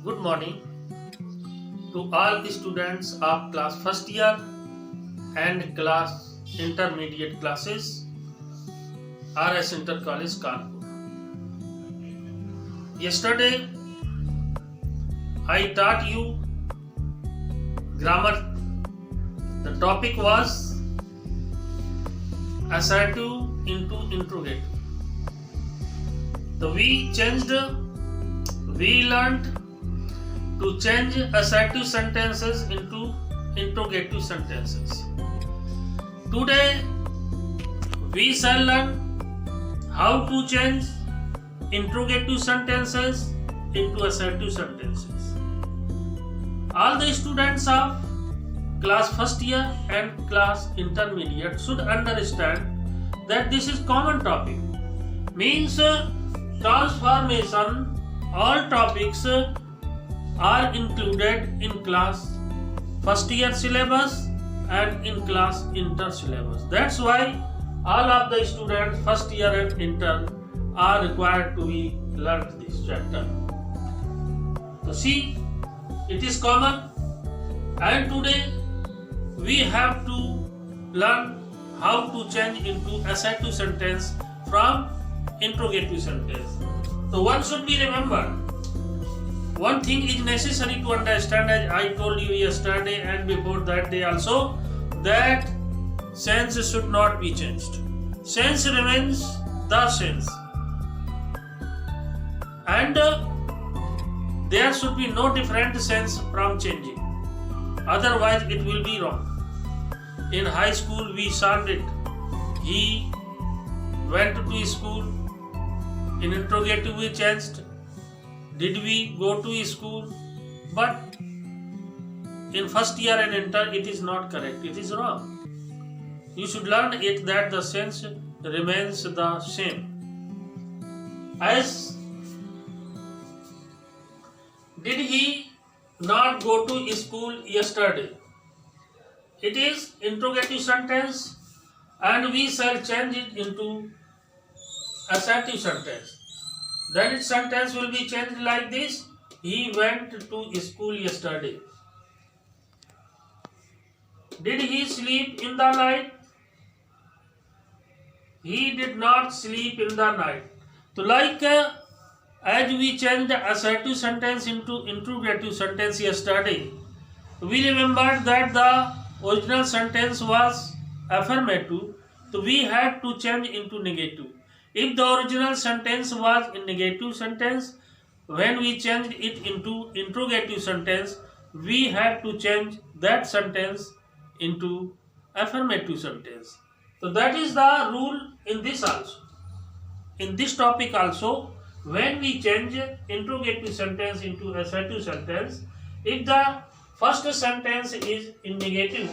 Good morning to all the students of class first year and class intermediate classes RS Inter College Kanpur. Yesterday I taught you grammar. The topic was assertive into interrogative. So we learned to change assertive sentences into interrogative sentences. Today we shall learn how to change interrogative sentences into assertive sentences. All the students of class first year and class intermediate should understand that this is common topic. Means transformation, all topics are included in class first year syllabus and in class inter syllabus. That's why all of the students first year and inter are required to be learned this chapter. So see, it is common, and today we have to learn how to change into assertive sentence from interrogative sentence. So one should be remembered. One thing is necessary to understand, as I told you yesterday and before that day also, that sense should not be changed. Sense remains the sense. And there should be no different sense from changing. Otherwise it will be wrong. In high school we solved it. He went to school. In interrogative we changed. Did we go to school? But in first year and inter it is not correct. It is wrong. You should learn it that the sense remains the same. As did he not go to school yesterday? It is interrogative sentence and we shall change it into assertive sentence. Then its sentence will be changed like this: he went to school yesterday. Did he sleep in the night? He did not sleep in the night. So as we changed the assertive sentence into interrogative sentence yesterday, we remembered that the original sentence was affirmative, so we had to change into negative. If the original sentence was in negative sentence, when we changed it into interrogative sentence, we had to change that sentence into affirmative sentence. So that is the rule in this also. In this topic also, when we change interrogative sentence into assertive sentence, if the first sentence is in negative,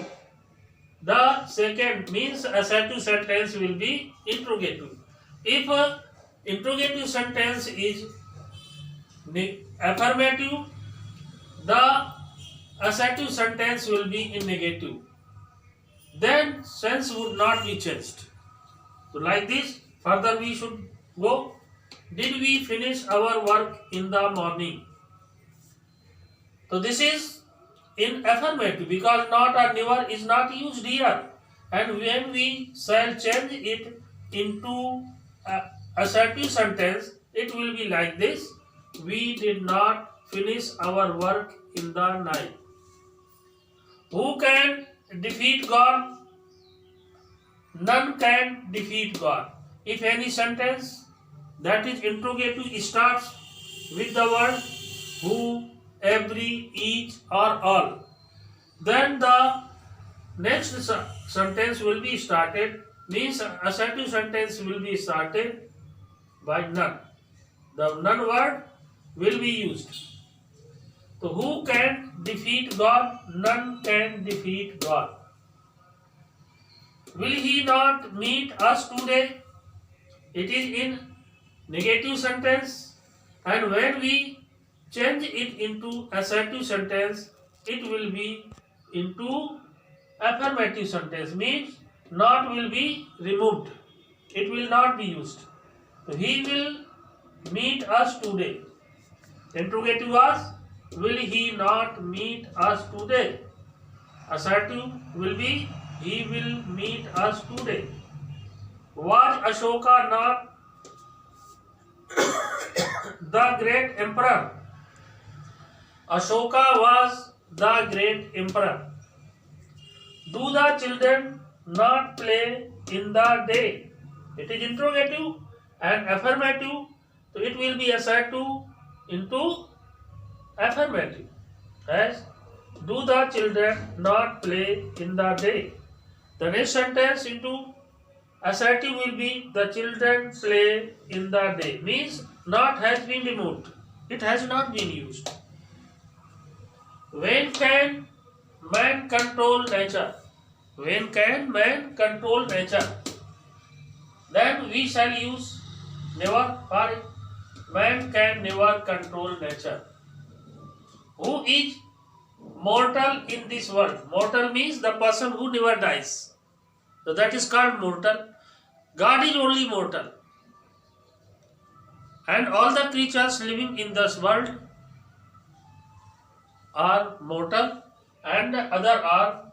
the second means assertive sentence will be interrogative. If interrogative sentence is affirmative, the assertive sentence will be in negative. Then sense would not be changed. So like this, further we should go. Did we finish our work in the morning? So this is in affirmative because not or never is not used here. And when we shall change it into assertive sentence, it will be like this: we did not finish our work in the night. Who can defeat God? None can defeat God. If any sentence that is interrogative starts with the word who, every, each or all, then the next sentence will be started, means assertive sentence will be started by none. The none word will be used. So who can defeat God? None can defeat God. Will he not meet us today? It is in negative sentence, and when we change it into assertive sentence, it will be into affirmative sentence, means not will be removed. It will not be used. So he will meet us today. Interrogative was will he not meet us today? Assertive will be he will meet us today. Was Ashoka not the great emperor? Ashoka was the great emperor. Do the children not play in the day? It is interrogative and affirmative, so it will be assertive into affirmative. As do the children not play in the day? The next sentence into assertive will be the children play in the day. Means not has been removed. It has not been used. When can man control nature? When can man control nature? Then we shall use never for it. Man can never control nature. Who is mortal in this world? Mortal means the person who never dies. So that is called mortal. God is only mortal. And all the creatures living in this world are mortal, and other are,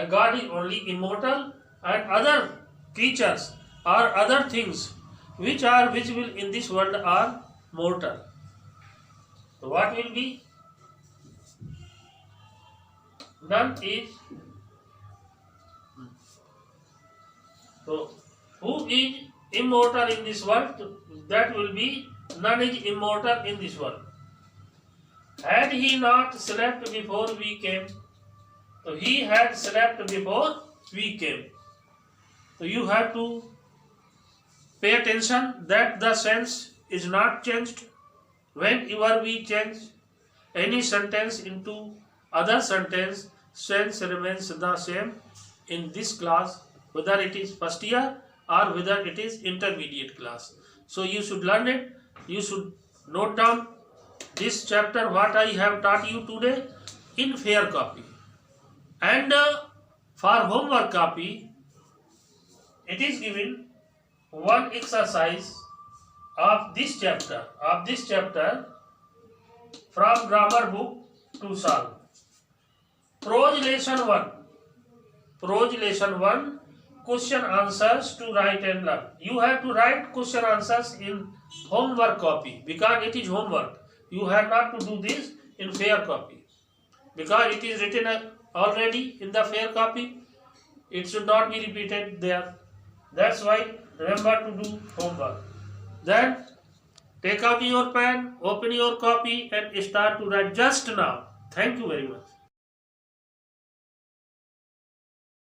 God is only immortal, and other creatures or other things which are visible in this world are mortal. So what will be? None is. So who is immortal in this world? That will be none is immortal in this world. Had he not slept before we came? So he had slept before we came. So you have to pay attention that the sense is not changed. Whenever we change any sentence into other sentence, sense remains the same in this class, whether it is first year or whether it is intermediate class. So you should learn it. You should note down this chapter what I have taught you today in fair copy. And for homework copy, it is given one exercise of this chapter from grammar book to solve. Prose lesson 1, question answers to write and learn. You have to write question answers in homework copy because it is homework. You have not to do this in fair copy because it is written already in the fair copy. It should not be repeated there. That's why remember to do homework. Then take out your pen, open your copy and start to write just now. Thank you very much.